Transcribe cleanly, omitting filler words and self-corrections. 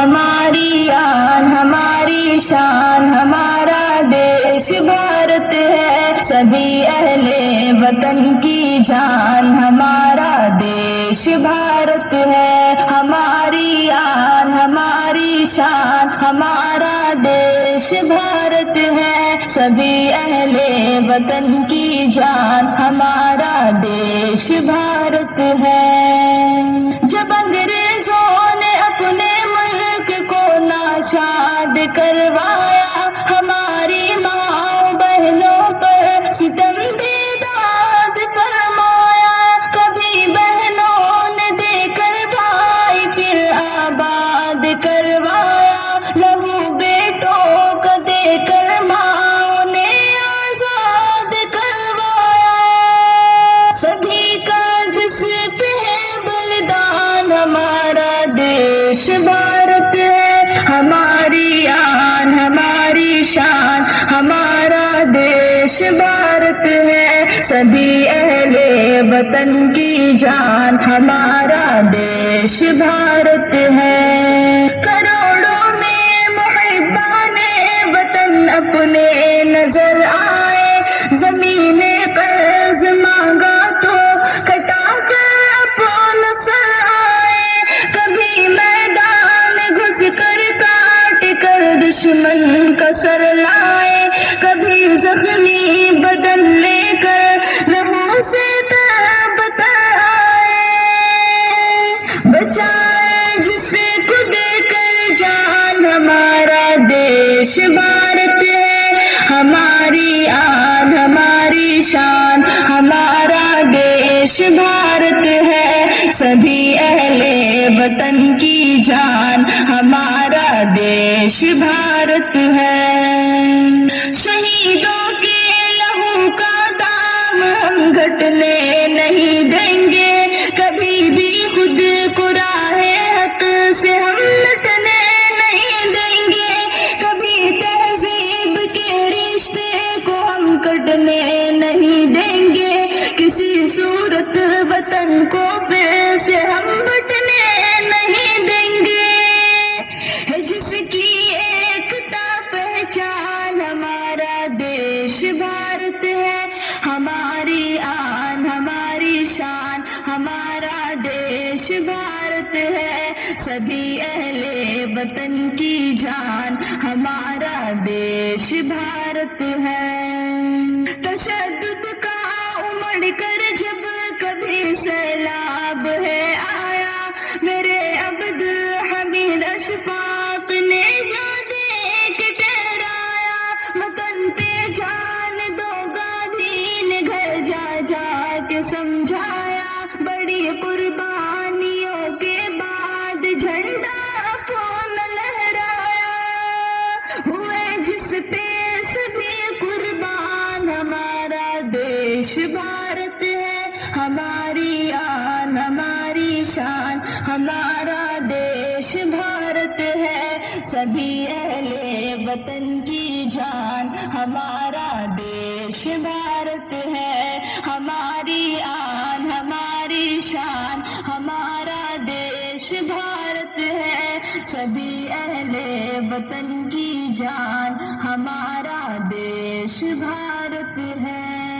ہماری آن ہماری شان ہمارا دیش بھارت ہے، سبھی اہل وطن کی جان ہمارا دیش بھارت ہے، ہماری آن ہماری شان ہمارا دیش بھارت ہے، سبھی اہل وطن کی جان ہمارا دیش بھارت ہے۔ جب انگریزوں نے اپنے ملک کو ناشاد کروایا، ہماری ماں بہنوں پر ستم بیداد فرمایا، کبھی بہنوں نے دے کر بھائی پھر آباد کروایا، لہو بیٹوں کا دے کر ماں نے آزاد کروایا، سبھی کا جس پہ ہے بلدان ہمارا دیش بھارت ہے، ہماری آن ہماری شان ہمارا دیش بھارت ہے، سبھی اہل وطن کی جان ہمارا دیش بھارت ہے۔ کروڑوں میں محبان وطن اپنے نظر آئے، زمین قرض مانگا تو کٹا کر اپنا سر آئے، کبھی میدان گھس کر کاٹ کر دشمن کا سر لائے، کبھی زخمی بدن لے کر لہو سے تڑپ تڑپ آئے، بچائے جس کو دے کر جان ہمارا دیش بھارت ہے، ہماری آن ہماری شان ہمارا دیش بھارت ہے، سبھی اہل وطن کی جان ہمارا دیش بھارت ہے۔ شہیدوں کے لہو کا دام ہم گھٹنے نہیں دیں گے، کبھی بھی خود کو راہ حق سے ہم لٹنے نہیں دیں گے، کبھی تہذیب کے رشتے کو ہم کٹنے نہیں دیں گے، کسی صورت وطن کو پھر سے ہم بٹنے نہیں دیں گے، ہے جس کی ایکتا پہچان ہمارا دیش بھارت ہے، ہماری آن ہماری شان ہمارا دیش بھارت ہے، سبھی اہل وطن کی جان ہمارا دیش بھارت ہے۔ تشدد کا امڑ کر جب کبھی سیلاب ہے آیا، میرے عبد الحمید اشفاق نے جا دے کے ٹھہرایا، وطن پہ جان دو گا دین گھر جا جا کے سمجھایا، بڑی قربانیوں کے بعد جھنڈا اپنا لہرایا، ہوئے جس پہ سبھی قربان ہمارا دیش بھارت ہے، ہماری آن ہماری شان ہمارا دیش بھارت ہے، سبھی اہل وطن کی جان ہمارا دیش بھارت ہے، ہماری آن ہماری شان ہمارا دیش بھارت ہے، سبھی اہل وطن کی جان ہمارا دیش بھارت ہے۔